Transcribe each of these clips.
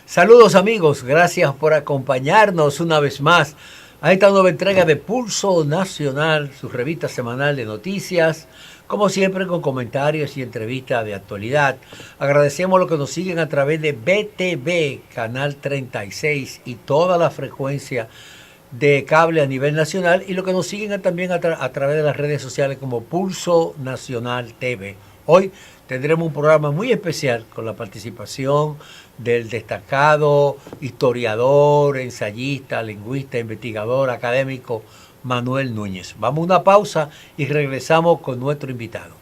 Saludos amigos, gracias por acompañarnos una vez más a esta nueva entrega de Pulso Nacional, su revista semanal de noticias, como siempre con comentarios y entrevistas de actualidad. Agradecemos a los que nos siguen a través de BTV, Canal 36 y toda la frecuencia de cable a nivel nacional y los que nos siguen también a través de las redes sociales como Pulso Nacional TV. Hoy tendremos un programa muy especial con la participación del destacado historiador, ensayista, lingüista, investigador, académico Manuel Núñez. Vamos a una pausa y regresamos con nuestro invitado.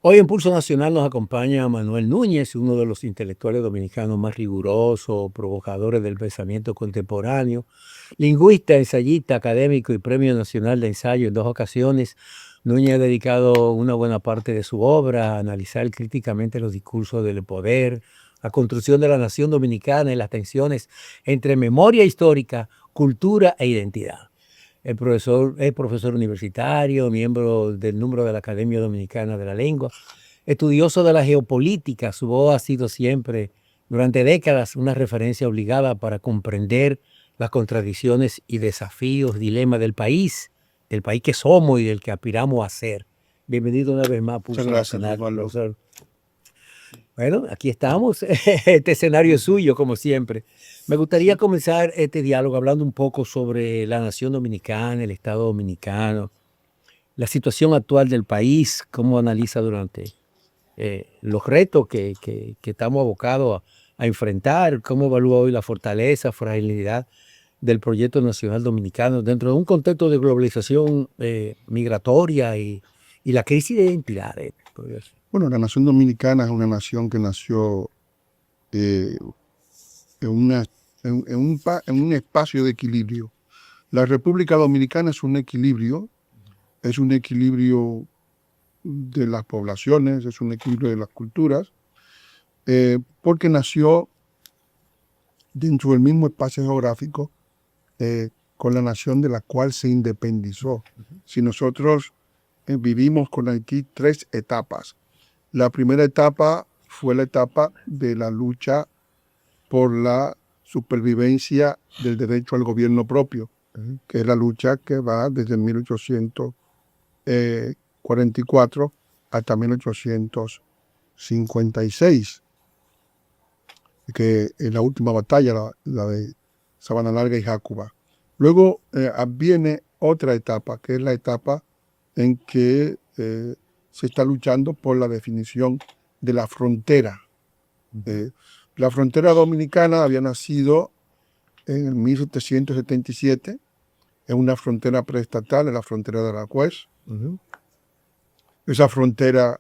Hoy en Pulso Nacional nos acompaña Manuel Núñez, uno de los intelectuales dominicanos más rigurosos, provocadores del pensamiento contemporáneo, lingüista, ensayista, académico y Premio Nacional de Ensayo en 2 ocasiones. Núñez ha dedicado una buena parte de su obra a analizar críticamente los discursos del poder, la construcción de la nación dominicana y las tensiones entre memoria histórica, cultura e identidad. El profesor es profesor universitario, miembro del número de la Academia Dominicana de la Lengua, estudioso de la geopolítica. Su voz ha sido siempre, durante décadas, una referencia obligada para comprender las contradicciones y desafíos, dilemas del país que somos y del que aspiramos a ser. Bienvenido una vez más a Muchas Pulso gracias, Nacional, Osvaldo. profesor. Bueno, aquí estamos. Este escenario es suyo, como siempre. Me gustaría comenzar este diálogo hablando un poco sobre la nación dominicana, el Estado dominicano, la situación actual del país, cómo analiza durante los retos que estamos abocados a enfrentar, cómo evalúa hoy la fortaleza, fragilidad del proyecto nacional dominicano dentro de un contexto de globalización migratoria y la crisis de identidades. Bueno, la nación dominicana es una nación que nació eh, en un espacio de equilibrio. La República Dominicana es un equilibrio de las poblaciones, es un equilibrio de las culturas, porque nació dentro del mismo espacio geográfico con la nación de la cual se independizó. Si nosotros vivimos con Haití 3 etapas. La primera etapa fue la etapa de la lucha por la supervivencia del derecho al gobierno propio, que es la lucha que va desde 1844 hasta 1856, que es la última batalla, la de Sabana Larga y Jácuba. Luego viene otra etapa, que es la etapa en que se está luchando por la definición de la frontera. La frontera dominicana había nacido en el 1777, es una frontera preestatal, es la frontera de Aracués. Esa frontera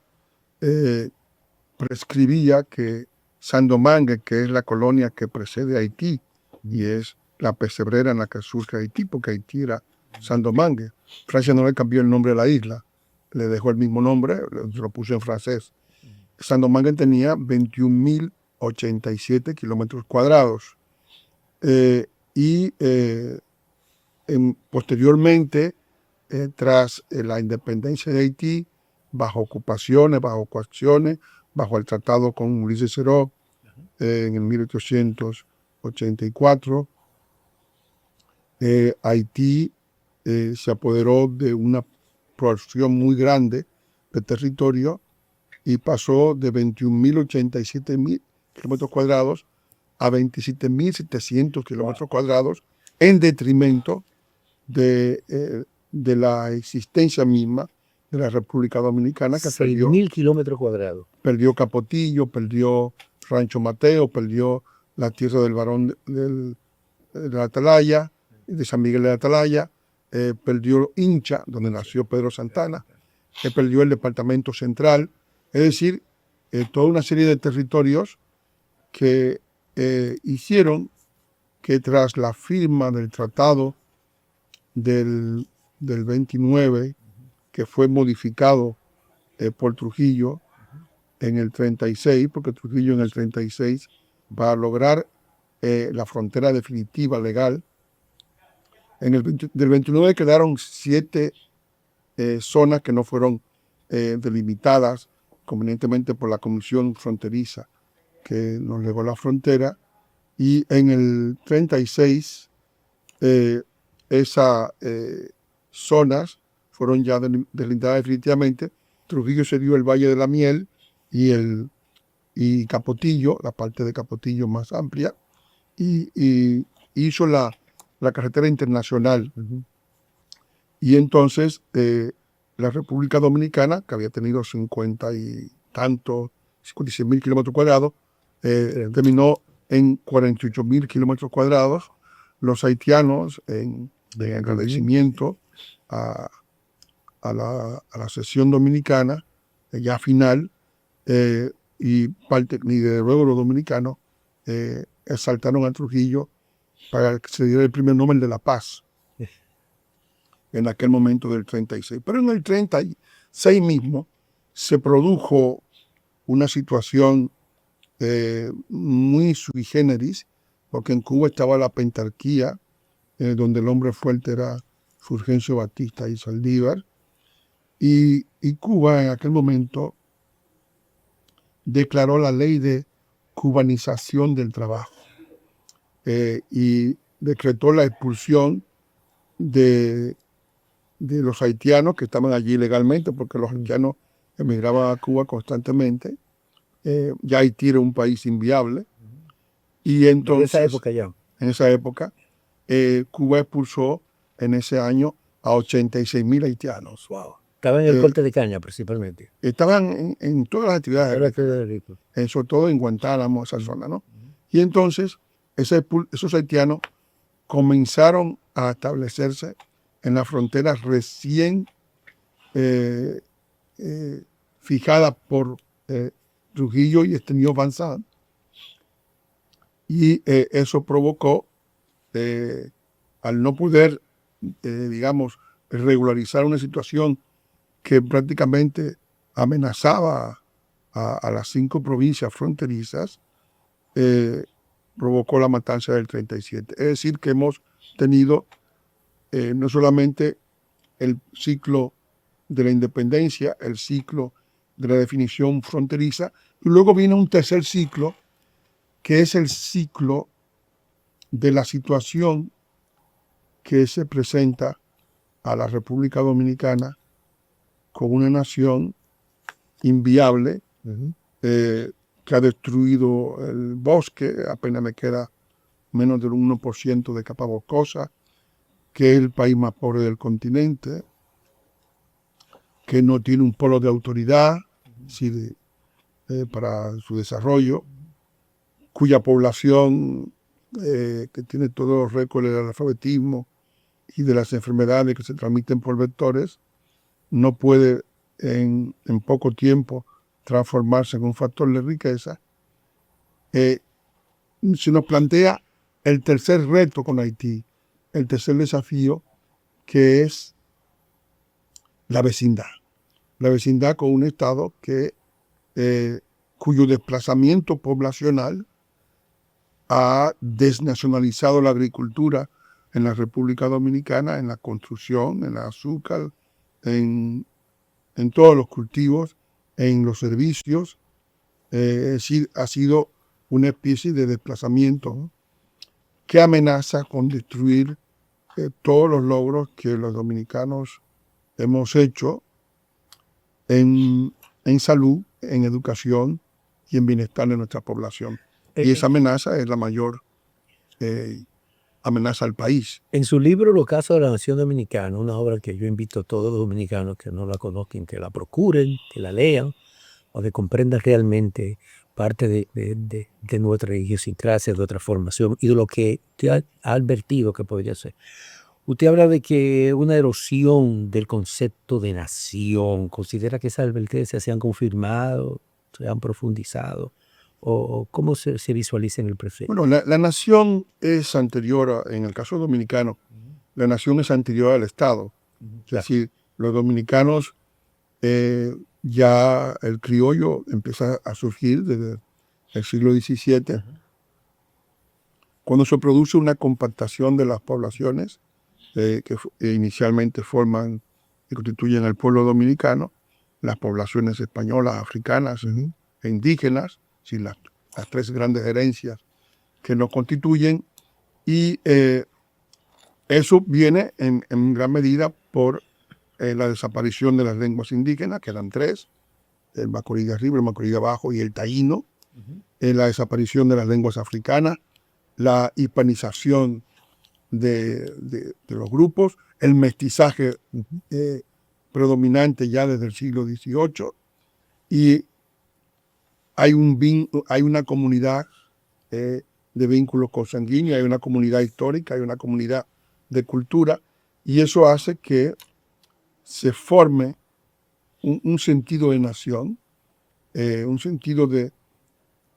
prescribía que Sandomangue, que es la colonia que precede a Haití, y es la pesebrera en la que surge Haití, porque Haití era Sandomangue. Francia no le cambió el nombre a la isla, le dejó el mismo nombre, lo puso en francés. Sandomangue tenía 21.087 kilómetros cuadrados. Posteriormente, tras la independencia de Haití, bajo ocupaciones, bajo coacciones, bajo el tratado con Ulises Seró en el 1884, Haití se apoderó de una porción muy grande de territorio y pasó de 21.087 kilómetros cuadrados a 27.700 kilómetros cuadrados en detrimento de la existencia misma de la República Dominicana, que 6.000 kilómetros cuadrados. Perdió Capotillo, perdió Rancho Mateo, perdió la tierra del Barón de la Atalaya, de San Miguel de la Atalaya, perdió Hincha, donde nació Pedro Santana, perdió el Departamento Central, es decir, toda una serie de territorios que hicieron que tras la firma del Tratado del 29 que fue modificado por Trujillo en el 36, porque Trujillo en el 36, para lograr la frontera definitiva legal, del 29 quedaron 7 zonas que no fueron delimitadas convenientemente por la Comisión Fronteriza que nos legó la frontera, y en el 36 esas zonas fueron ya delimitadas definitivamente. Trujillo se dio el Valle de la Miel y Capotillo, la parte de Capotillo más amplia, y hizo la carretera internacional. Y entonces la República Dominicana, que había tenido 56.000 kilómetros cuadrados, terminó en 48.000 kilómetros cuadrados. Los haitianos, en agradecimiento a la sesión dominicana, ya final, y de luego los dominicanos exaltaron a Trujillo para que se diera el primer Nobel de la Paz en aquel momento del 36. Pero en el 36 mismo se produjo una situación muy sui generis, porque en Cuba estaba la pentarquía, donde el hombre fuerte era Fulgencio Batista y Saldívar, y Cuba en aquel momento declaró la ley de cubanización del trabajo y decretó la expulsión de los haitianos que estaban allí legalmente, porque los haitianos emigraban a Cuba constantemente. Ya Haití era un país inviable. Y entonces, en esa época, Cuba expulsó en ese año a 86.000 haitianos. Wow. Estaban en el corte de caña principalmente. Estaban en todas las actividades, sobre todo en Guantánamo, esa zona, ¿no? Y entonces esos haitianos comenzaron a establecerse en la frontera recién fijada por Trujillo y Stenio Van Sant. Y eso provocó, al no poder, digamos, regularizar una situación que prácticamente amenazaba a las 5 provincias fronterizas, provocó la matanza del 37. Es decir, que hemos tenido no solamente el ciclo de la independencia, el ciclo de la definición fronteriza, y luego viene un tercer ciclo, que es el ciclo de la situación que se presenta a la República Dominicana como una nación inviable, que ha destruido el bosque, apenas me queda menos del 1% de capa boscosa, que es el país más pobre del continente, que no tiene un polo de autoridad para su desarrollo, cuya población, que tiene todos los récords del analfabetismo y de las enfermedades que se transmiten por vectores, no puede en poco tiempo transformarse en un factor de riqueza. Se nos plantea el tercer reto con Haití, el tercer desafío, que es la vecindad. La vecindad con un Estado cuyo desplazamiento poblacional ha desnacionalizado la agricultura en la República Dominicana, en la construcción, en el azúcar, en todos los cultivos, en los servicios. Es decir, ha sido una especie de desplazamiento, ¿no?, que amenaza con destruir todos los logros que los dominicanos hemos hecho en salud, en educación y en bienestar de nuestra población. Y esa amenaza es la mayor amenaza al país. En su libro Los casos de la nación dominicana, una obra que yo invito a todos los dominicanos que no la conozcan, que la procuren, que la lean, o que comprendan realmente parte de nuestra idiosincrasia, de nuestra formación y de lo que usted ha advertido que podría ser. Usted habla de que una erosión del concepto de nación, ¿considera que esas advertencias se han confirmado, se han profundizado? ¿O cómo se visualiza en el presente? Bueno, la nación es anterior, en el caso dominicano, la nación es anterior al Estado. Es decir, Los dominicanos, ya el criollo empieza a surgir desde el siglo XVII, cuando se produce una compactación de las poblaciones que inicialmente forman y constituyen el pueblo dominicano, las poblaciones españolas, africanas e indígenas, sin las tres grandes herencias que nos constituyen, y eso viene en gran medida por la desaparición de las lenguas indígenas, que eran tres, el macorí de arriba, el macorí de abajo y el taíno, la desaparición de las lenguas africanas, la hispanización de los grupos, el mestizaje predominante ya desde el siglo XVIII, y hay una comunidad de vínculos consanguíneos, hay una comunidad histórica, hay una comunidad de cultura, y eso hace que se forme un sentido de nación, un sentido de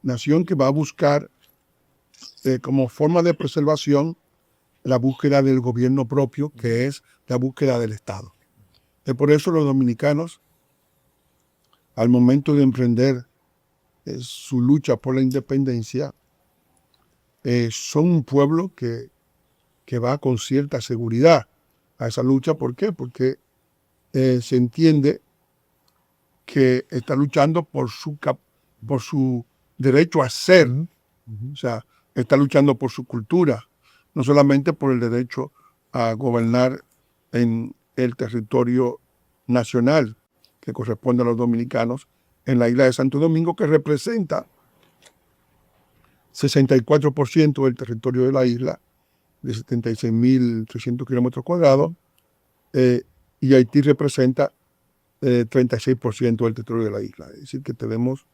nación que va a buscar como forma de preservación la búsqueda del gobierno propio, que es la búsqueda del Estado. Por eso los dominicanos, al momento de emprender su lucha por la independencia, son un pueblo que va con cierta seguridad a esa lucha. ¿Por qué? Porque se entiende que está luchando por su derecho a ser, o sea, está luchando por su cultura, no solamente por el derecho a gobernar en el territorio nacional que corresponde a los dominicanos en la isla de Santo Domingo, que representa 64% del territorio de la isla, de 76.300 kilómetros cuadrados, y Haití representa 36% del territorio de la isla. Es decir, que tenemos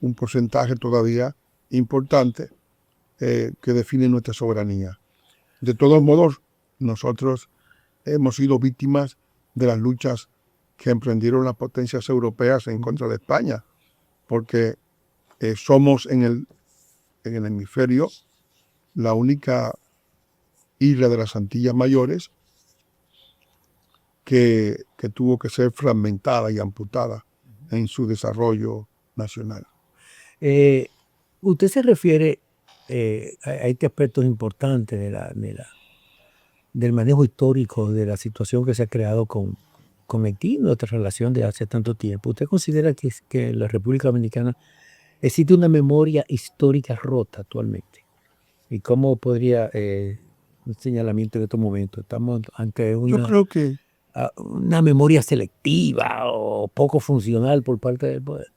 un porcentaje todavía importante que define nuestra soberanía. De todos modos, nosotros hemos sido víctimas de las luchas que emprendieron las potencias europeas en contra de España, porque somos en el hemisferio la única isla de las Antillas Mayores que tuvo que ser fragmentada y amputada en su desarrollo nacional. Usted se refiere a este aspecto importante del manejo histórico de la situación que se ha creado con Haití, nuestra relación de hace tanto tiempo. ¿Usted considera que en la República Dominicana existe una memoria histórica rota actualmente? ¿Y cómo podría un señalamiento en estos momentos? ¿Estamos ante Yo creo que una memoria selectiva o poco funcional por parte del poder?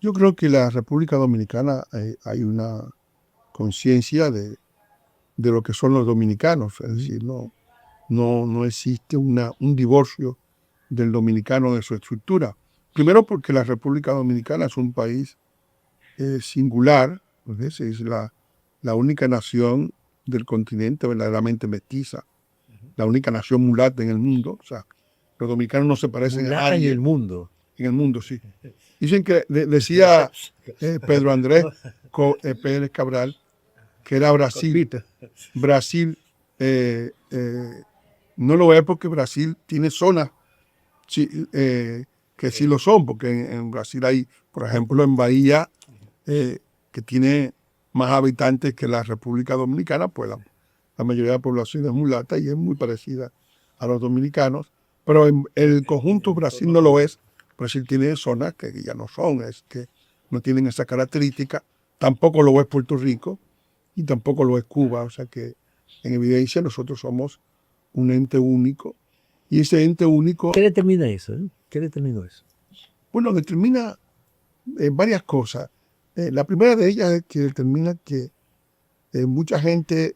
Yo creo que en la República Dominicana hay una conciencia de lo que son los dominicanos, es decir, no existe un divorcio del dominicano de su estructura. Primero porque la República Dominicana es un país singular, ¿ves? Es la única nación del continente verdaderamente mestiza, la única nación mulata en el mundo. O sea, los dominicanos no se parecen a nadie. En el mundo. En el mundo, sí. Dicen que decía Pedro Andrés Pérez Cabral que era Brasil. Brasil no lo es porque Brasil tiene zonas que sí lo son, porque en Brasil hay, por ejemplo, en Bahía, que tiene más habitantes que la República Dominicana, pues la mayoría de la población es mulata y es muy parecida a los dominicanos, pero en el conjunto Brasil no lo es. Brasil tiene zonas que ya no son, que no tienen esa característica, tampoco lo es Puerto Rico y tampoco lo es Cuba, o sea que en evidencia nosotros somos un ente único, y ese ente único... ¿Qué determina eso? ¿Qué determinó eso? Bueno, determina varias cosas. La primera de ellas es que determina que mucha gente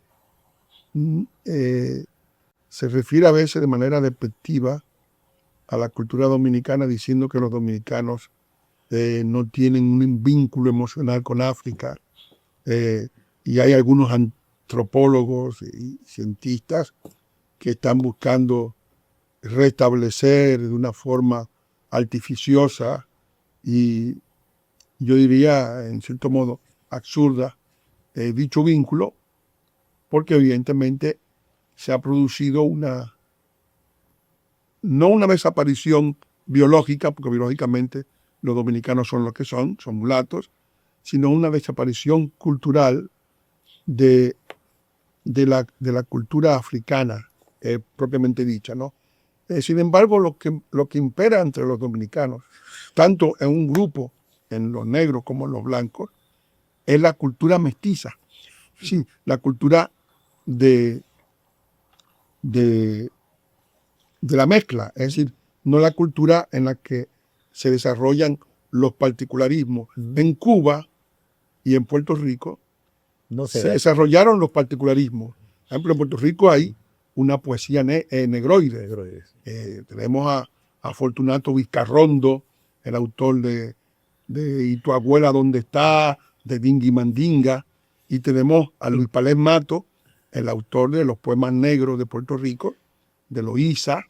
se refiere a veces de manera despectiva a la cultura dominicana, diciendo que los dominicanos no tienen un vínculo emocional con África, y hay algunos antropólogos y cientistas que están buscando restablecer de una forma artificiosa y yo diría en cierto modo absurda dicho vínculo, porque evidentemente se ha producido una no una desaparición biológica, porque biológicamente los dominicanos son lo que son mulatos, sino una desaparición cultural de la cultura africana, propiamente dicha, ¿no? Sin embargo, lo que impera entre los dominicanos, tanto en un grupo, en los negros como en los blancos, es la cultura mestiza. Sí, la cultura de la mezcla, es decir, no la cultura en la que se desarrollan los particularismos. En Cuba y en Puerto Rico se desarrollaron los particularismos. Por ejemplo, en Puerto Rico hay una poesía negroide. Tenemos a Fortunato Vizcarrondo, el autor de ¿Y tu abuela dónde está?, de Dingui Mandinga, y tenemos a Luis Palés Mato, el autor de los poemas negros de Puerto Rico, de Loíza.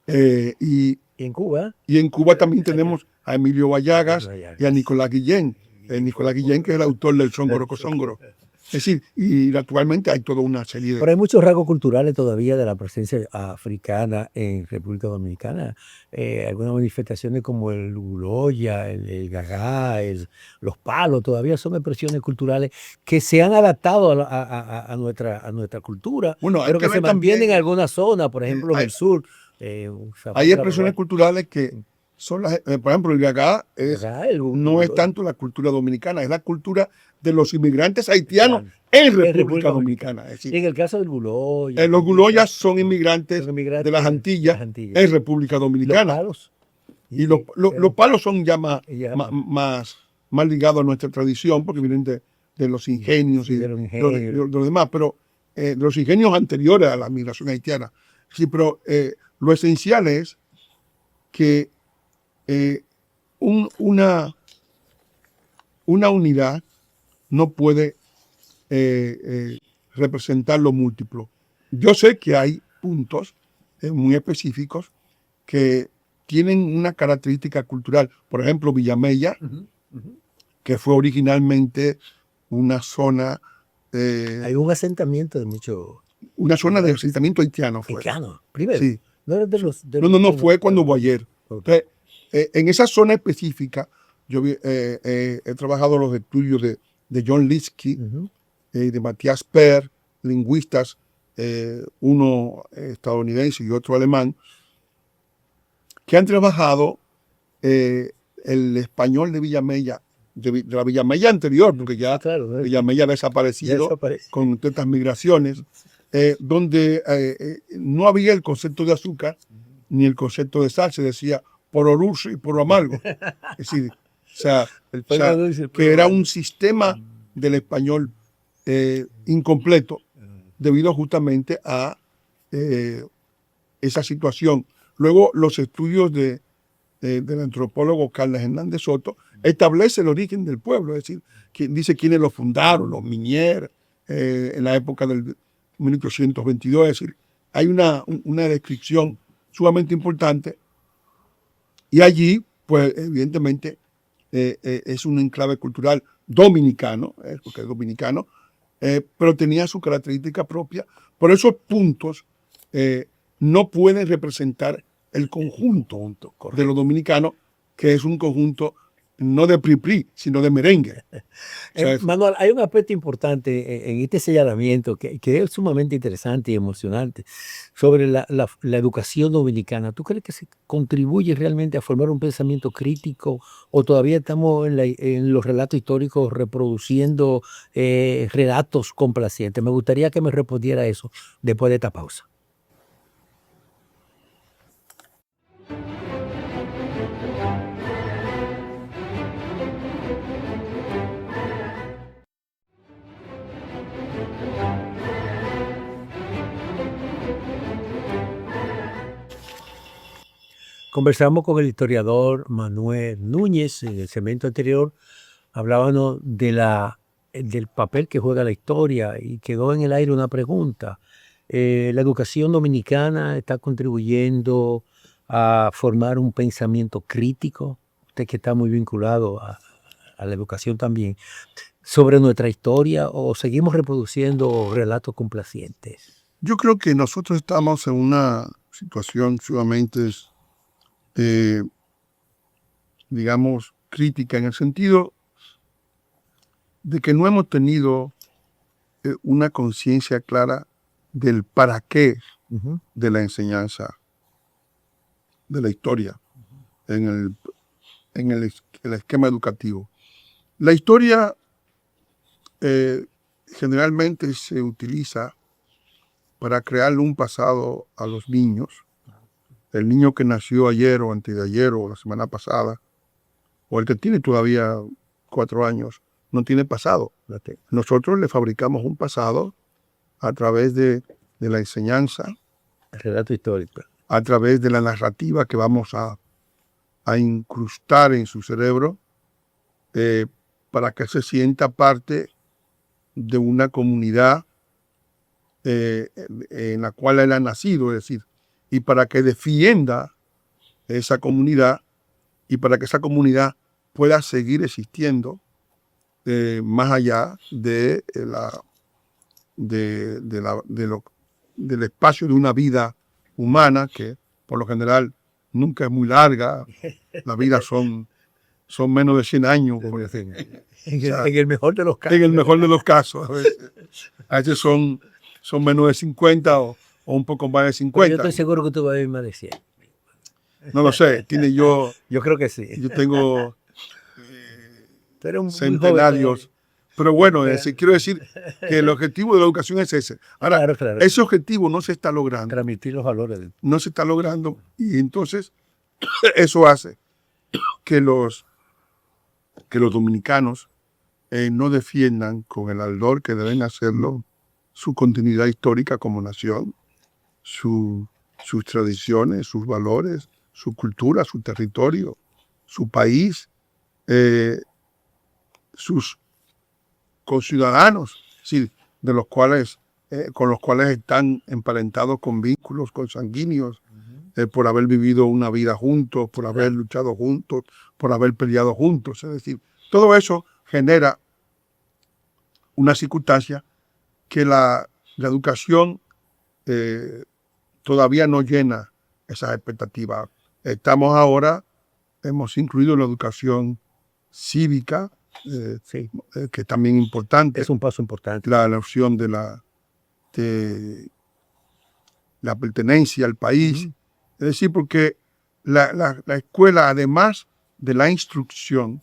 ¿Y en Cuba? Y en Cuba también tenemos a Emilio Vallagas y a Nicolás Guillén. Nicolás Guillén, que es el autor del Sóngoro Cosóngoro. Es decir, y actualmente hay toda una serie de... Pero hay muchos rasgos culturales todavía de la presencia africana en República Dominicana. Algunas manifestaciones como el uroya, el gagá, los palos, todavía son expresiones culturales que se han adaptado a nuestra cultura, bueno, pero que se mantienen en algunas zonas, por ejemplo, en el sur. Hay expresiones culturales que son por ejemplo, el gagá no es tanto la cultura dominicana, es la cultura de los inmigrantes haitianos en República Dominicana. Es decir, y en el caso del guloya. Los guloyas son inmigrantes de las Antillas en República Dominicana. Los palos. Y los palos son ya más ligados a nuestra tradición, porque vienen de los ingenios y de los demás, pero de los ingenios anteriores a la migración haitiana. Sí, pero lo esencial es que una unidad no puede representar lo múltiplo. Yo sé que hay puntos muy específicos que tienen una característica cultural. Por ejemplo, Villamella, que fue originalmente una zona... hay un asentamiento de mucho... Una zona de asentamiento haitiano fue. Haitiano, primero. Sí. No, fue cuando hubo ayer. Entonces, en esa zona específica, yo he trabajado los estudios de John Litsky, de Matthias Perr, lingüistas, uno estadounidense y otro alemán, que han trabajado el español de Villamella, de la Villamella anterior, porque ya Villamella ha desaparecido con tantas migraciones, donde no había el concepto de azúcar ni el concepto de sal, se decía por dulce y por amargo. Es decir, que era un sistema del español incompleto debido justamente a esa situación. Luego, los estudios del antropólogo Carlos Hernández Soto establece el origen del pueblo, es decir, dice quiénes lo fundaron, los Minier, en la época del 1822, es decir, hay una descripción sumamente importante, y allí, pues evidentemente, es un enclave cultural dominicano, porque es dominicano, pero tenía su característica propia. Por esos puntos no pueden representar el conjunto de los dominicanos, que es un conjunto no de pri-pri, sino de merengue. Manuel, hay un aspecto importante en este señalamiento que es sumamente interesante y emocionante sobre la educación dominicana. ¿Tú crees que se contribuye realmente a formar un pensamiento crítico o todavía estamos en los relatos históricos reproduciendo relatos complacientes? Me gustaría que me respondiera eso después de esta pausa. Conversamos con el historiador Manuel Núñez. En el segmento anterior hablábamos del papel que juega la historia y quedó en el aire una pregunta. ¿La educación dominicana está contribuyendo a formar un pensamiento crítico? Usted que está muy vinculado a la educación también, sobre nuestra historia, o seguimos reproduciendo relatos complacientes. Yo creo que nosotros estamos en una situación sumamente, digamos, crítica en el sentido de que no hemos tenido una conciencia clara del para qué de la enseñanza, de la historia, en el esquema educativo. La historia generalmente se utiliza para crearle un pasado a los niños. El niño que nació ayer o antes de ayer o la semana pasada, o el que tiene todavía 4 años, no tiene pasado. Nosotros le fabricamos un pasado a través de la enseñanza, El relato histórico. a través de la narrativa que vamos a incrustar en su cerebro para que se sienta parte de una comunidad en la cual él ha nacido, es decir, y para que defienda esa comunidad y para que esa comunidad pueda seguir existiendo más allá del espacio de una vida humana que por lo general nunca es muy larga. La vida son menos de 100 años. En el mejor de los casos. En el mejor de los casos. A veces son menos de 50 o un poco más de 50. Pero yo estoy seguro que tú vas a vivir más de 100. No lo sé. Yo creo que sí. Yo tengo Tú eres un centenarios. Pero bueno, quiero decir que el objetivo de la educación es ese. Ahora, claro. ese objetivo no se está logrando. Transmitir los valores. No se está logrando y entonces eso hace que los dominicanos no defiendan con el ardor que deben hacerlo su continuidad histórica como nación, sus tradiciones, sus valores, su cultura, su territorio, su país, sus conciudadanos, sí, con los cuales están emparentados con vínculos consanguíneos, por haber vivido una vida juntos, por haber luchado juntos, por haber peleado juntos. Es decir, todo eso genera una circunstancia que la educación todavía no llena esas expectativas. Hemos incluido la educación cívica, que es también importante. Es un paso importante. La noción de la pertenencia al país. Es decir, porque la escuela, además de la instrucción,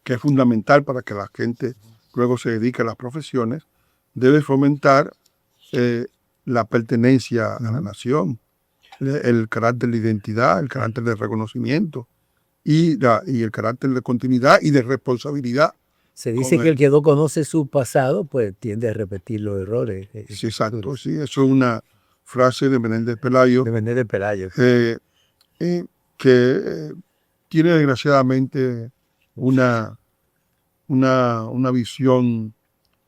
que es fundamental para que la gente luego se dedique a las profesiones, debe fomentar la pertenencia a la nación, el carácter de identidad, el carácter de reconocimiento y el carácter de continuidad y de responsabilidad. Se dice que el que no conoce su pasado, pues tiende a repetir los errores. Sí, exacto. Sí, eso es una frase de Menéndez Pelayo. De Menéndez Pelayo. Que tiene desgraciadamente una visión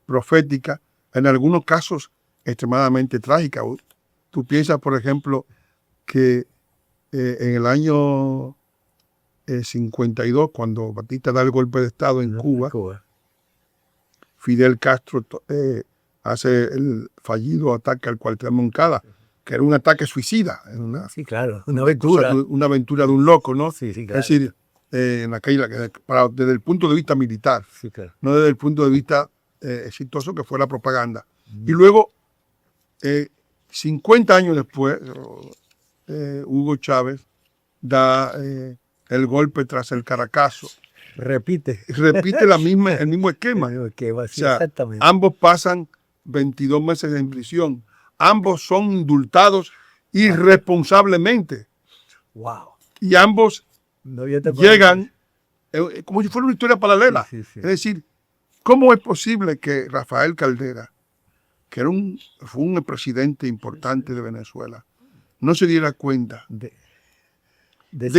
profética, en algunos casos extremadamente trágica. Tú piensas, por ejemplo, que en el año 52, cuando Batista da el golpe de Estado en Cuba, Fidel Castro hace el fallido ataque al cuartel Moncada, que era un ataque suicida. Sí, claro, una aventura. Una aventura de un loco, ¿no? Sí, claro. Es decir, desde el punto de vista militar, sí, claro, no desde el punto de vista exitoso que fue la propaganda. Y luego, 50 años después, Hugo Chávez da el golpe tras el Caracazo. Repite el mismo esquema. Sí, o sea, exactamente. Ambos pasan 22 meses en prisión. Ambos son indultados irresponsablemente. Wow. Y ambos llegan como si fuera una historia paralela. Sí. Es decir, ¿cómo es posible que Rafael Caldera, que fue un presidente importante de Venezuela, no se diera cuenta de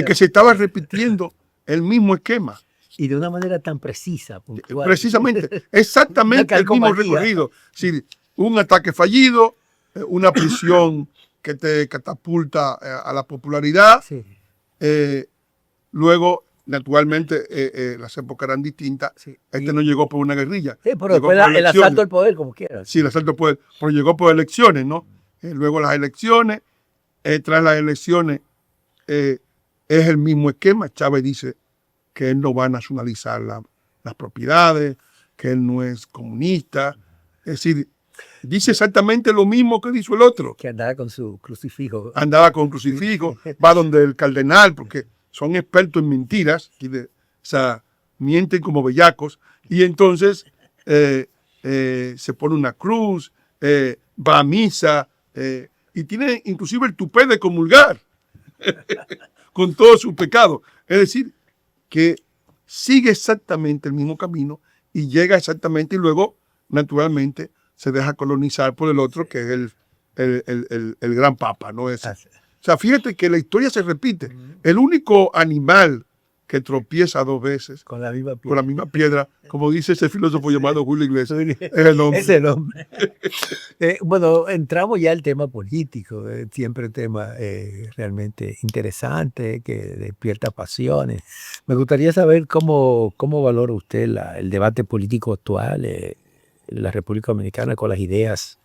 que se estaba repitiendo el mismo esquema? Y de una manera tan precisa, puntual. Precisamente, exactamente el mismo recorrido. Sí, un ataque fallido, una prisión que te catapulta a la popularidad. Sí. Luego, naturalmente, las épocas eran distintas. Sí. No llegó por una guerrilla. Sí, pero después el asalto al poder, como quieras. Sí, el asalto al poder. Pero llegó por elecciones, ¿no? luego las elecciones, tras las elecciones es el mismo esquema. Chávez dice que él no va a nacionalizar las propiedades, que él no es comunista. Es decir, dice exactamente lo mismo que dijo el otro. Que andaba con su crucifijo. Andaba con crucifijo, va donde el cardenal, porque son expertos en mentiras, o sea, mienten como bellacos, y entonces se pone una cruz, va a misa, y tiene inclusive el tupé de comulgar con todos sus pecados. Es decir, que sigue exactamente el mismo camino y llega exactamente, y luego, naturalmente, se deja colonizar por el otro, que es el gran papa, ¿no? O sea, fíjate que la historia se repite. El único animal que tropieza dos veces con la misma piedra, como dice ese filósofo llamado Julio Iglesias, es el hombre. Es el hombre. Bueno, entramos ya al tema político, siempre un tema realmente interesante, que despierta pasiones. Me gustaría saber cómo valora usted el debate político actual en la República Dominicana con las ideas,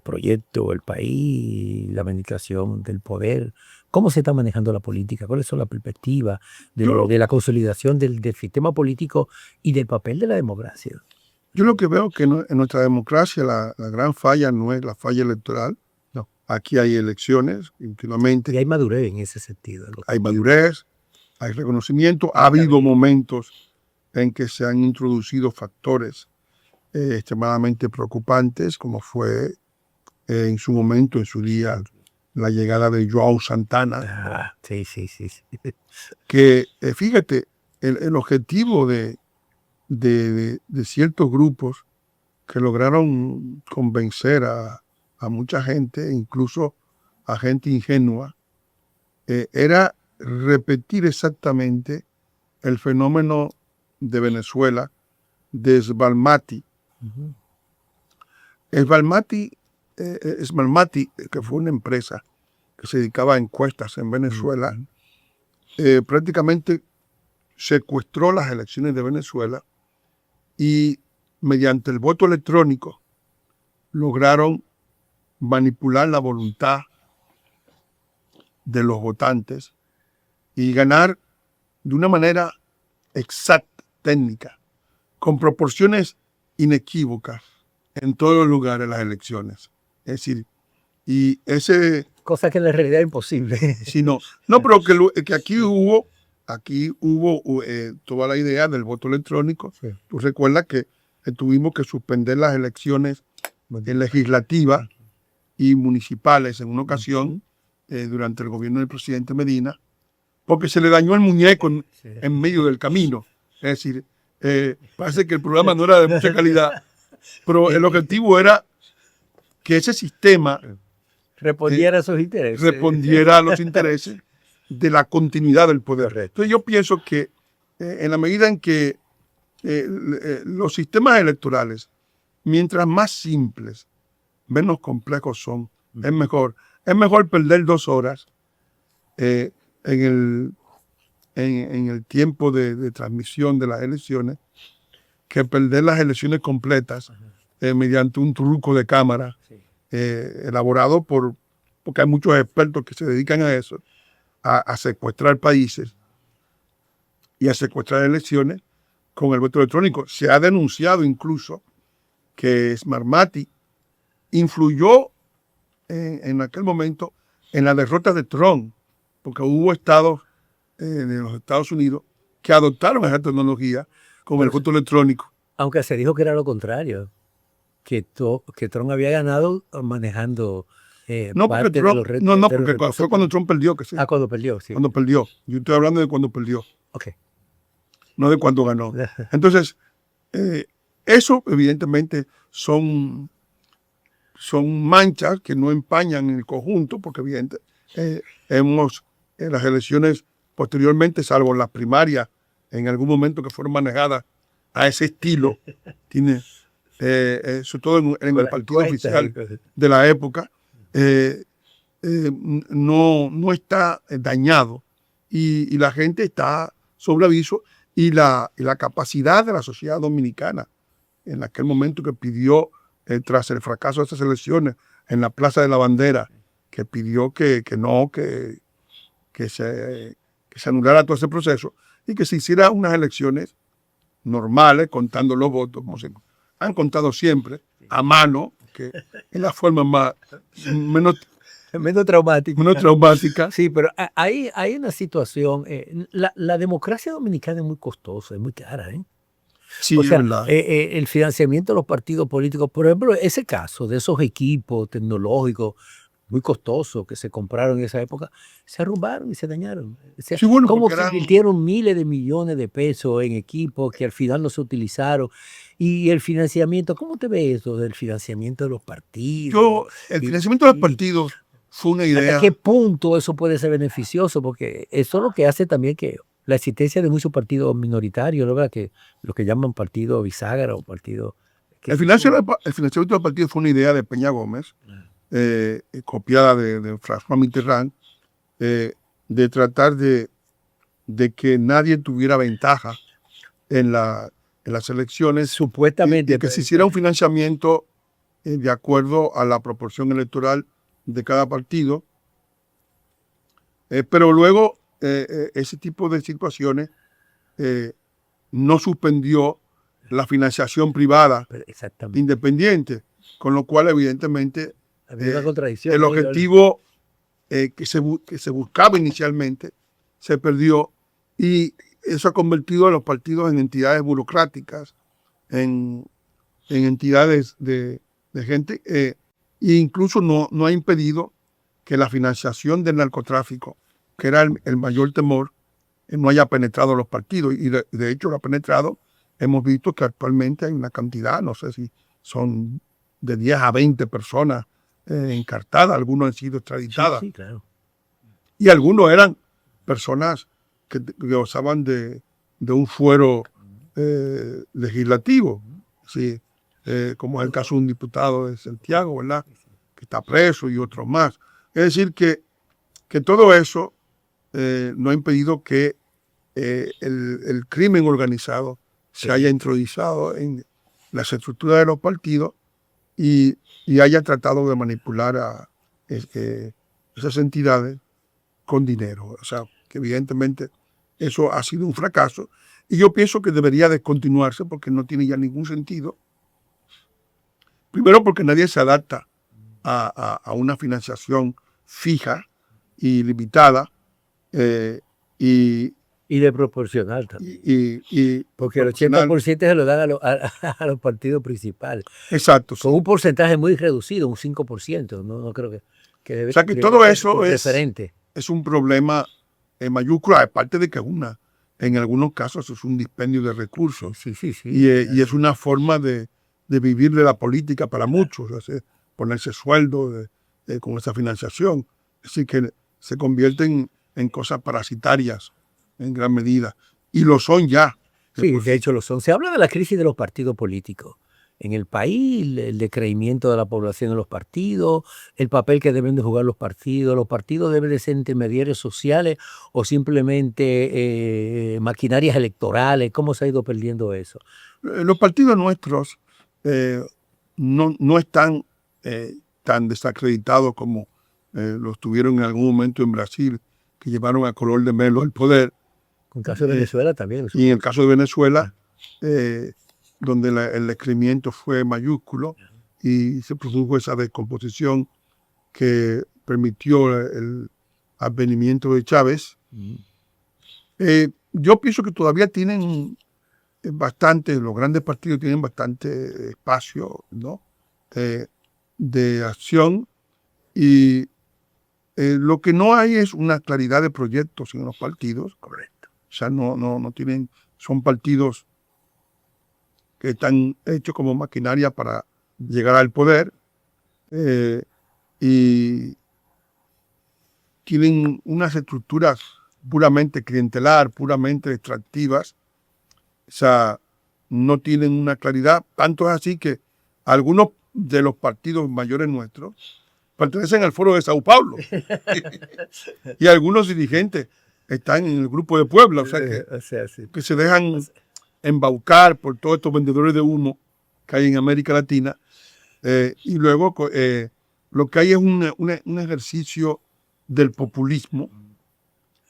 proyecto, el país, la administración del poder. ¿Cómo se está manejando la política? ¿Cuáles son las perspectivas de la consolidación del sistema político y del papel de la democracia? Yo lo que veo que en nuestra democracia la gran falla no es la falla electoral. No. Aquí hay elecciones continuamente. Y hay madurez en ese sentido. Hay madurez, hay reconocimiento. Ha habido momentos en que se han introducido factores extremadamente preocupantes, como fue en su momento, en su día, la llegada de Joao Santana. Sí. Que, fíjate, el objetivo de ciertos grupos que lograron convencer a mucha gente, incluso a gente ingenua, era repetir exactamente el fenómeno de Venezuela, de Sbalmati. Uh-huh. Sbalmati, que fue una empresa que se dedicaba a encuestas en Venezuela, prácticamente secuestró las elecciones de Venezuela y mediante el voto electrónico lograron manipular la voluntad de los votantes y ganar de una manera exacta, técnica, con proporciones inequívocas en todos los lugares las elecciones. Es decir, y ese... Cosa que en la realidad es imposible. Sí, no, pero que aquí hubo toda la idea del voto electrónico. Sí. Tú recuerdas que tuvimos que suspender las elecciones legislativas y municipales en una ocasión durante el gobierno del presidente Medina, porque se le dañó el muñeco en medio del camino. Es decir, parece que el programa no era de mucha calidad, pero el objetivo era que ese sistema respondiera a sus intereses. Respondiera a los intereses de la continuidad del poder. Entonces yo pienso que en la medida en que los sistemas electorales, mientras más simples, menos complejos son, es mejor. Es mejor perder 2 horas en el tiempo de transmisión de las elecciones que perder las elecciones completas mediante un truco de cámara elaborado porque hay muchos expertos que se dedican a eso, a secuestrar países y a secuestrar elecciones con el voto electrónico. Se ha denunciado incluso que Smartmatic influyó en aquel momento en la derrota de Trump, porque hubo estados de los Estados Unidos que adoptaron esa tecnología con el voto electrónico. Aunque se dijo que era lo contrario, que Trump había ganado manejando parte de los retos. No, porque fue cuando Trump perdió. Que sí. Cuando perdió, sí. Cuando perdió. Yo estoy hablando de cuando perdió. Ok. No de cuando ganó. Entonces, eso evidentemente son manchas que no empañan el conjunto, porque evidentemente las elecciones posteriormente, salvo las primarias, en algún momento que fueron manejadas a ese estilo, tiene, sobre todo en el partido oficial de la época, no está dañado y la gente está sobre aviso, y la capacidad de la sociedad dominicana en aquel momento que pidió, tras el fracaso de estas elecciones, en la Plaza de la Bandera, que pidió que se anulara todo ese proceso y que se hicieran unas elecciones normales, contando los votos, como se han contado siempre, a mano, que es la forma menos traumática. Sí, pero hay una situación. La democracia dominicana es muy costosa, es muy cara, ¿eh? Sí, O es sea, verdad. el financiamiento de los partidos políticos, por ejemplo, ese caso de esos equipos tecnológicos muy costosos que se compraron en esa época, se arrumbaron y se dañaron. O sea, Sí, bueno, ¿cómo porque se eran... invirtieron miles de millones de pesos en equipos que al final no se utilizaron? Y el financiamiento, ¿cómo te ves eso del financiamiento de los partidos? El Y, financiamiento de los y partidos fue una ¿hasta idea. qué punto eso puede ser beneficioso? Porque eso es lo que hace también que la existencia de muchos partidos minoritarios, ¿no? ¿Verdad? Que lo que llaman partido bisagra o partido... El financiamiento de los partidos fue una idea de Peña Gómez, copiada de François Mitterrand, de tratar de que nadie tuviera ventaja en las elecciones Supuestamente. y que se hiciera un financiamiento de acuerdo a la proporción electoral de cada partido. Pero luego ese tipo de situaciones no suspendió la financiación privada Exactamente. independiente, con lo cual evidentemente Había una contradicción. el objetivo que se buscaba inicialmente se perdió y eso ha convertido a los partidos en entidades burocráticas, en entidades de gente e incluso no ha impedido que la financiación del narcotráfico, que era el mayor temor, no haya penetrado los partidos y de hecho lo ha penetrado. Hemos visto que actualmente hay una cantidad, no sé si son de 10 a 20 personas encartadas, algunos han sido extraditadas. Sí, claro. Y algunos eran personas que gozaban de un fuero legislativo, ¿sí? Como es el caso de un diputado de Santiago, ¿verdad? Que está preso y otros más. Es decir, que todo eso no ha impedido que el crimen organizado se haya introducido en las estructuras de los partidos y haya tratado de manipular a esas entidades con dinero. O sea, que evidentemente eso ha sido un fracaso y yo pienso que debería descontinuarse porque no tiene ya ningún sentido. Primero porque nadie se adapta a una financiación fija y limitada y de proporcional también. Porque el 80% se lo dan a los partidos principales. Exacto. Con un porcentaje muy reducido, un 5%. No creo que debe ser. O sea, que todo eso es un problema mayúsculo, aparte de que en algunos casos es un dispendio de recursos. Sí. Y es una forma de vivir de la política para muchos, o sea, ponerse sueldo con esa financiación. Es decir, que se convierten en cosas parasitarias en gran medida. Y lo son ya. Sí, de hecho lo son. Se habla de la crisis de los partidos políticos en el país, el decrecimiento de la población en los partidos, el papel que deben de jugar los partidos deben de ser intermediarios sociales o simplemente maquinarias electorales. ¿Cómo se ha ido perdiendo eso? Los partidos nuestros no están tan desacreditados como los tuvieron en algún momento en Brasil, que llevaron a color de melo el poder. En el caso de Venezuela también. Y en el caso de Venezuela, donde el decrecimiento fue mayúsculo y se produjo esa descomposición que permitió el advenimiento de Chávez. Yo pienso que todavía tienen los grandes partidos tienen bastante espacio, ¿no? De acción y lo que no hay es una claridad de proyectos en los partidos. Correcto. O sea, no tienen, son partidos que están hechos como maquinaria para llegar al poder y tienen unas estructuras puramente clientelar, puramente extractivas. O sea, no tienen una claridad. Tanto es así que algunos de los partidos mayores nuestros pertenecen al Foro de Sao Paulo y algunos dirigentes están en el Grupo de Puebla, o sea que se dejan embaucar por todos estos vendedores de humo que hay en América Latina y luego lo que hay es un ejercicio del populismo,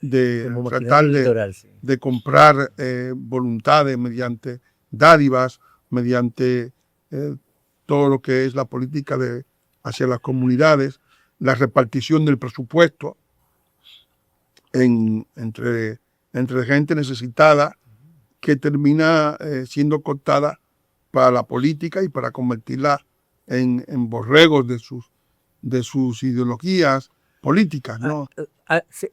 de tratar de comprar voluntades mediante dádivas, mediante todo lo que es la política hacia las comunidades, la repartición del presupuesto entre gente necesitada que termina siendo cooptada para la política y para convertirla en borregos de sus ideologías políticas, ¿no?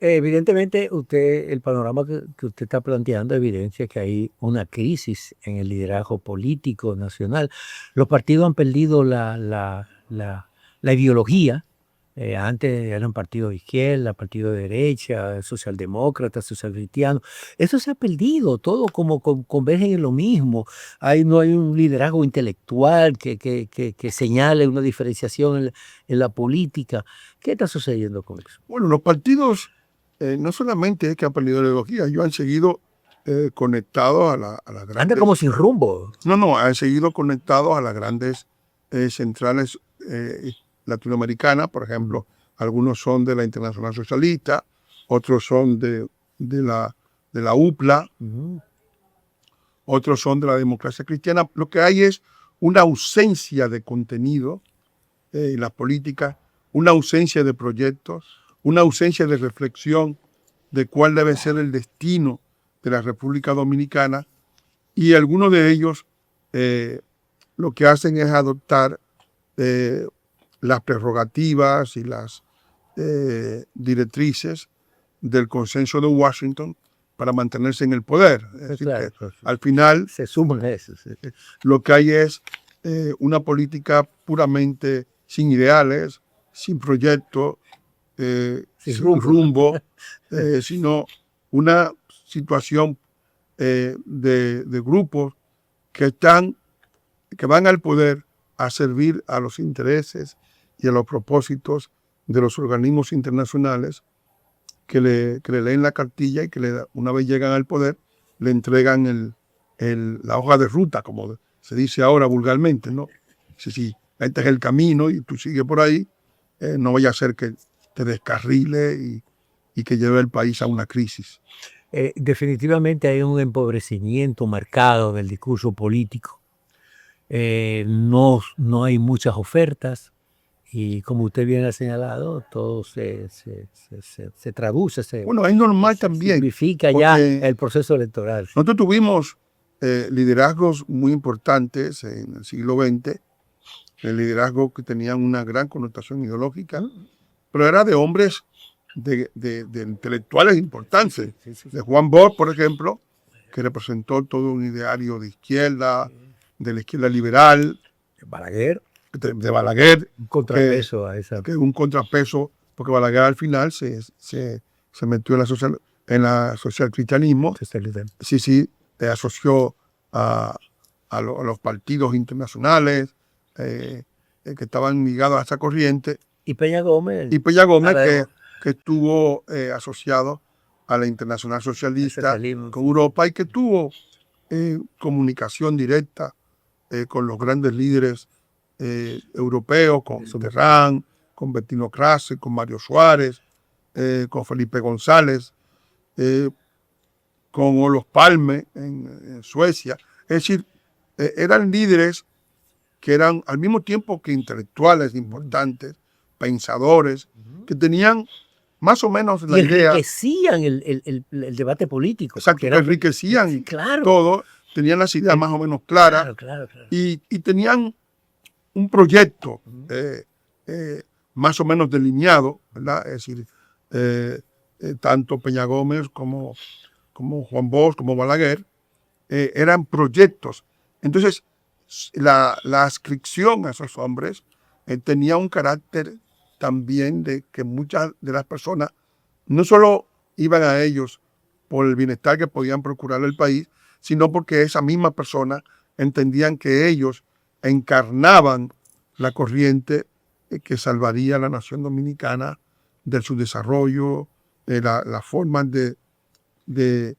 Evidentemente, el panorama que usted está planteando evidencia que hay una crisis en el liderazgo político nacional. Los partidos han perdido la ideología. Antes eran partidos de izquierda, partidos de derecha, socialdemócratas, socialcristianos. Eso se ha perdido, todo como convergen en lo mismo. No hay un liderazgo intelectual que señale una diferenciación en la política. ¿Qué está sucediendo con eso? Bueno, los partidos no solamente es que han perdido la ideología, ellos han seguido conectados a las grandes... Anda como sin rumbo. No, han seguido conectados a las grandes centrales latinoamericanas, por ejemplo. Algunos son de la Internacional Socialista, otros son de la UPLA, otros son de la Democracia Cristiana. Lo que hay es una ausencia de contenido en las políticas, una ausencia de proyectos, una ausencia de reflexión de cuál debe ser el destino de la República Dominicana, y algunos de ellos lo que hacen es adoptar las prerrogativas y las directrices del consenso de Washington para mantenerse en el poder. Es decir, Claro. al final Se suman a eso. Sí. lo que hay es una política puramente sin ideales, sin proyecto, sin rumbo, sino una situación de grupos que van al poder a servir a los intereses y a los propósitos de los organismos internacionales que le leen la cartilla y que una vez llegan al poder le entregan la hoja de ruta, como se dice ahora vulgarmente, ¿no? Si este es el camino y tú sigues por ahí, no vaya a ser que te descarrile y que lleve el país a una crisis. Definitivamente hay un empobrecimiento marcado del discurso político. No hay muchas ofertas y, como usted bien ha señalado, todo se traduce, Bueno, es normal también. Simplifica ya el proceso electoral. Nosotros tuvimos liderazgos muy importantes en el siglo XX, el liderazgo que tenían una gran connotación ideológica, pero era de hombres, de intelectuales importantes. De Juan Bosch, por ejemplo, que representó todo un ideario de izquierda, de la izquierda liberal. Balaguer. De Balaguer. Un contrapeso a esa. Que un contrapeso, porque Balaguer al final se metió en la socialcristianismo. Sí, asoció a los partidos internacionales que estaban ligados a esa corriente. Y Peña Gómez. Que estuvo asociado a la Internacional Socialista con Europa y que tuvo comunicación directa con los grandes líderes europeos, con Mitterrand, con Bettino Crasse, con Mario Suárez, con Felipe González, con Olof Palme en Suecia. Es decir, eran líderes que eran al mismo tiempo que intelectuales importantes, pensadores, que tenían más o menos la idea. Enriquecían el debate político. Exacto, enriquecían todo, tenían las ideas más o menos claras. Claro. Y tenían un proyecto más o menos delineado, ¿verdad? Es decir, tanto Peña Gómez como Juan Bosch, como Balaguer, eran proyectos. Entonces, la adscripción a esos hombres tenía un carácter también de que muchas de las personas no solo iban a ellos por el bienestar que podían procurar al país, sino porque esa misma persona entendían que ellos encarnaban la corriente que salvaría a la nación dominicana de su desarrollo, la forma de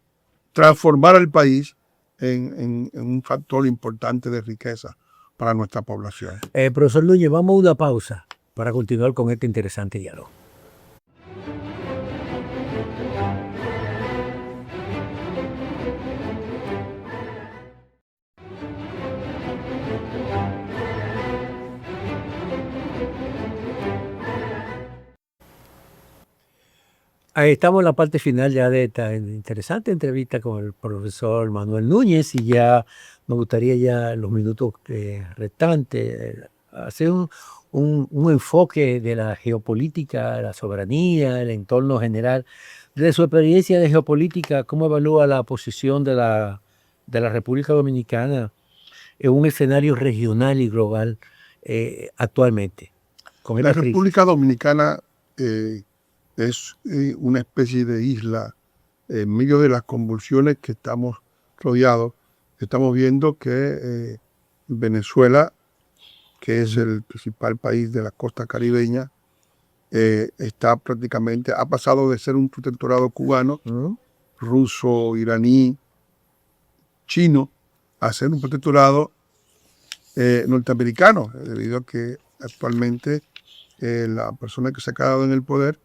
transformar al país en un factor importante de riqueza para nuestra población. Profesor Núñez, vamos a una pausa. para continuar con este interesante diálogo. Ahí estamos en la parte final ya de esta interesante entrevista con el profesor Manuel Núñez y ya me gustaría ya en los minutos restantes hacer un enfoque de la geopolítica, la soberanía, el entorno general. Desde su experiencia de geopolítica, ¿cómo evalúa la posición de la República Dominicana en un escenario regional y global actualmente? Con La esta crisis? República Dominicana es una especie de isla en medio de las convulsiones que estamos rodeados. Estamos viendo que Venezuela, que es el principal país de la costa caribeña, está prácticamente, ha pasado de ser un protectorado cubano, ruso, iraní, chino, a ser un protectorado norteamericano, debido a que actualmente la persona que se ha quedado en el poder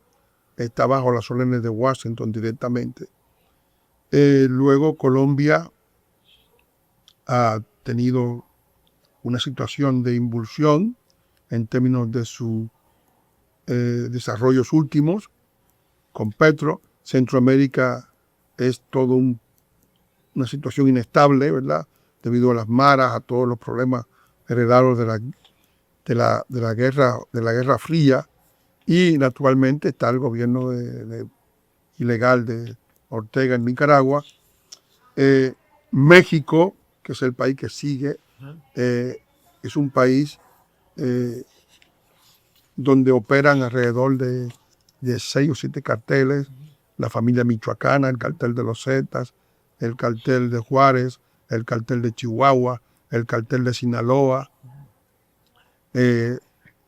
está bajo las órdenes de Washington directamente. Luego Colombia ha tenido una situación de involución en términos de sus desarrollos últimos con Petro. Centroamérica es todo una situación inestable, ¿verdad? Debido a las maras, a todos los problemas heredados de la Guerra Fría. Y naturalmente está el gobierno ilegal de Ortega en Nicaragua. México, que es el país que sigue, es un país donde operan alrededor de 6 o 7 carteles, la familia michoacana, el cartel de los Zetas, el cartel de Juárez, el cartel de Chihuahua, el cartel de Sinaloa,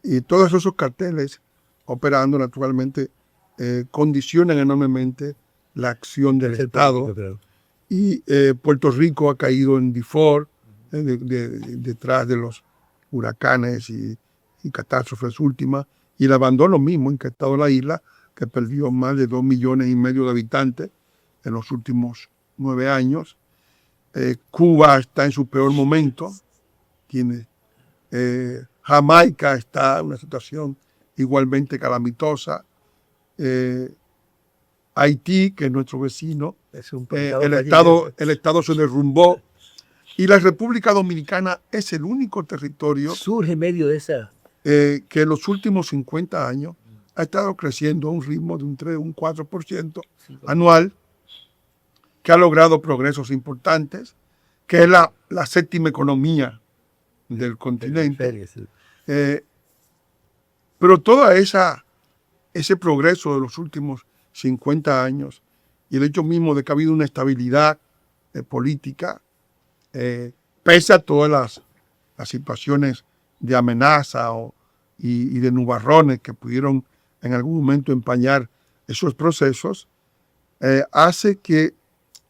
y todos esos carteles operando naturalmente condicionan enormemente la acción del Estado. Claro. Y Puerto Rico ha caído en default detrás de los huracanes y catástrofes últimas, y el abandono mismo en que ha estado la isla, que perdió más de 2,5 millones de habitantes en los últimos 9 años. Cuba está en su peor momento. Jamaica está en una situación igualmente calamitosa. Haití, que es nuestro vecino, el Estado se derrumbó, y la República Dominicana es el único territorio Surge en medio de esa... que en los últimos 50 años ha estado creciendo a un ritmo de un 3, un 4% anual, que ha logrado progresos importantes, que es la 7ª economía del continente. Pero todo ese progreso de los últimos 50 años y el hecho mismo de que ha habido una estabilidad política, pese a todas las situaciones de amenaza y de nubarrones que pudieron en algún momento empañar esos procesos, hace que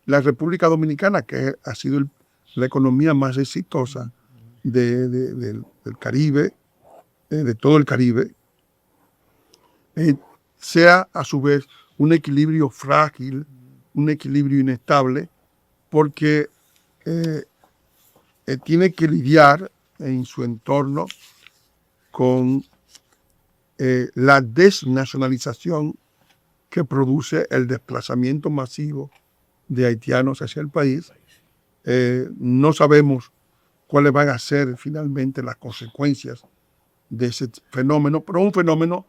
la República Dominicana, que ha sido la economía más exitosa del Caribe, de todo el Caribe, sea a su vez un equilibrio frágil, un equilibrio inestable, porque tiene que lidiar en su entorno con la desnacionalización que produce el desplazamiento masivo de haitianos hacia el país. No sabemos cuáles van a ser finalmente las consecuencias de ese fenómeno, pero un fenómeno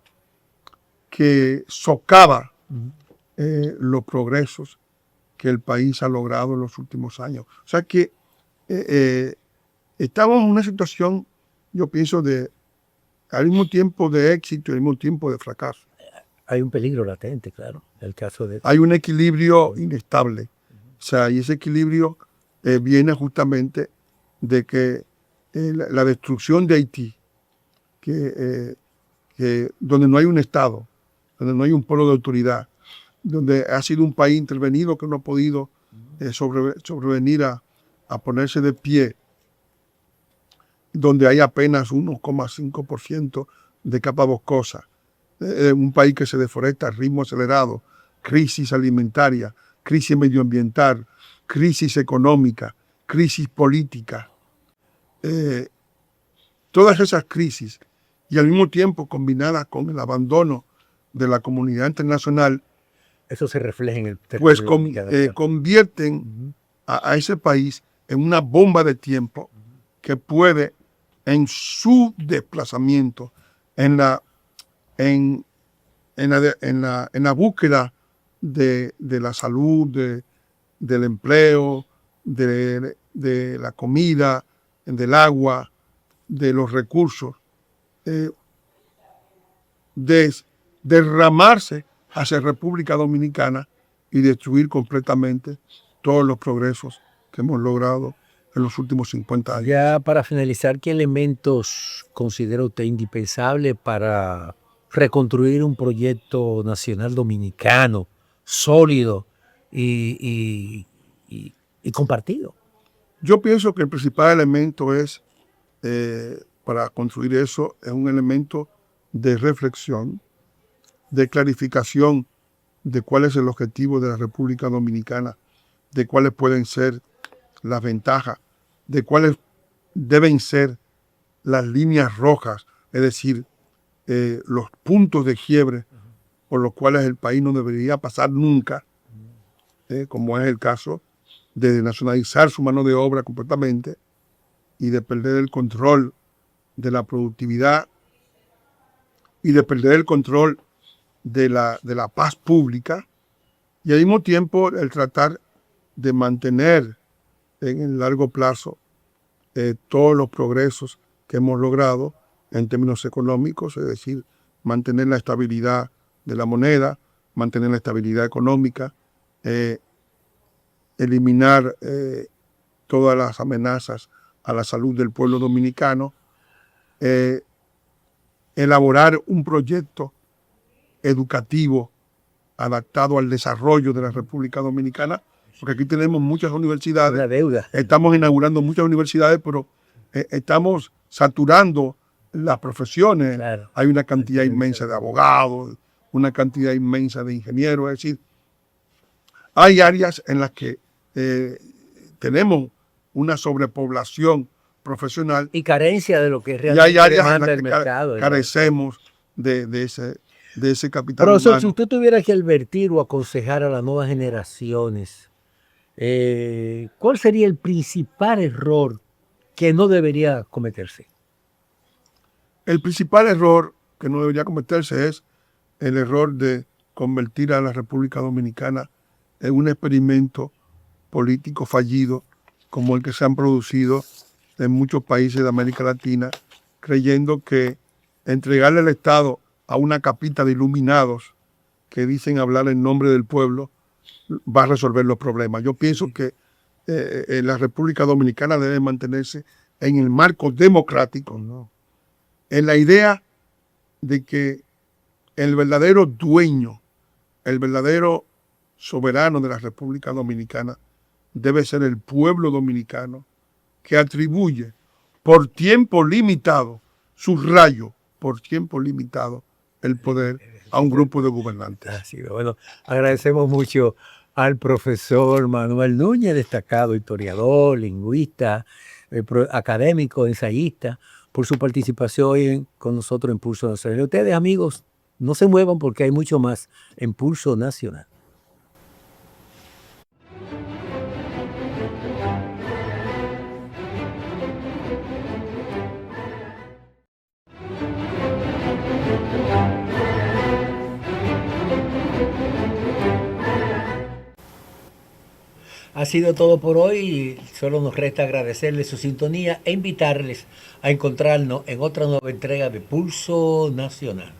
que socava los progresos que el país ha logrado en los últimos años. O sea que estamos en una situación, yo pienso, al mismo tiempo de éxito y al mismo tiempo de fracaso. Hay un peligro latente, claro, en el caso de... Hay un equilibrio inestable. O sea, y ese equilibrio viene justamente de que la destrucción de Haití, donde no hay un Estado, donde no hay un polo de autoridad, donde ha sido un país intervenido que no ha podido sobrevenir a ponerse de pie, donde hay apenas 1,5% de capa boscosa, un país que se deforesta a ritmo acelerado, crisis alimentaria, crisis medioambiental, crisis económica, crisis política. Todas esas crisis, y al mismo tiempo combinadas con el abandono de la comunidad internacional, eso se refleja en el pues convierten a ese país en una bomba de tiempo que puede, en su desplazamiento, en la búsqueda de la salud, del empleo, de la comida, del agua, de los recursos, derramarse hacia República Dominicana y destruir completamente todos los progresos que hemos logrado en los últimos 50 años. Ya para finalizar, ¿qué elementos considera usted indispensable para reconstruir un proyecto nacional dominicano sólido y compartido? Yo pienso que el principal elemento es, para construir eso, es un elemento de reflexión, de clarificación de cuál es el objetivo de la República Dominicana, de cuáles pueden ser las ventajas, de cuáles deben ser las líneas rojas, es decir, los puntos de quiebre por los cuales el país no debería pasar nunca, como es el caso de nacionalizar su mano de obra completamente y de perder el control de la productividad y de perder el control de la paz pública, y al mismo tiempo el tratar de mantener en el largo plazo todos los progresos que hemos logrado en términos económicos, es decir, mantener la estabilidad de la moneda, mantener la estabilidad económica, eliminar todas las amenazas a la salud del pueblo dominicano, elaborar un proyecto educativo adaptado al desarrollo de la República Dominicana, porque aquí tenemos muchas universidades. Una deuda. Estamos inaugurando muchas universidades, pero estamos saturando las profesiones. Claro. Hay una cantidad inmensa de abogados, una cantidad inmensa de ingenieros. Es decir, hay áreas en las que tenemos una sobrepoblación profesional Y carencia de lo que y realmente hay áreas en demanda las el que mercado. carecemos de ese capital Profesor, humano. si usted tuviera que advertir o aconsejar a las nuevas generaciones, ¿cuál sería el principal error que no debería cometerse? El principal error que no debería cometerse es el error de convertir a la República Dominicana en un experimento político fallido como el que se han producido en muchos países de América Latina, creyendo que entregarle el Estado a una capita de iluminados que dicen hablar en nombre del pueblo va a resolver los problemas. Yo pienso que la República Dominicana debe mantenerse en el marco democrático, ¿no? En la idea de que el verdadero dueño, el verdadero soberano de la República Dominicana debe ser el pueblo dominicano, que atribuye por tiempo limitado, subrayo, por tiempo limitado, el poder a un grupo de gobernantes. Así, bueno, agradecemos mucho al profesor Manuel Núñez, destacado historiador, lingüista, académico, ensayista, por su participación hoy con nosotros en Pulso Nacional. Y ustedes, amigos, no se muevan porque hay mucho más en Pulso Nacional. Ha sido todo por hoy. Solo nos resta agradecerles su sintonía e invitarles a encontrarnos en otra nueva entrega de Pulso Nacional.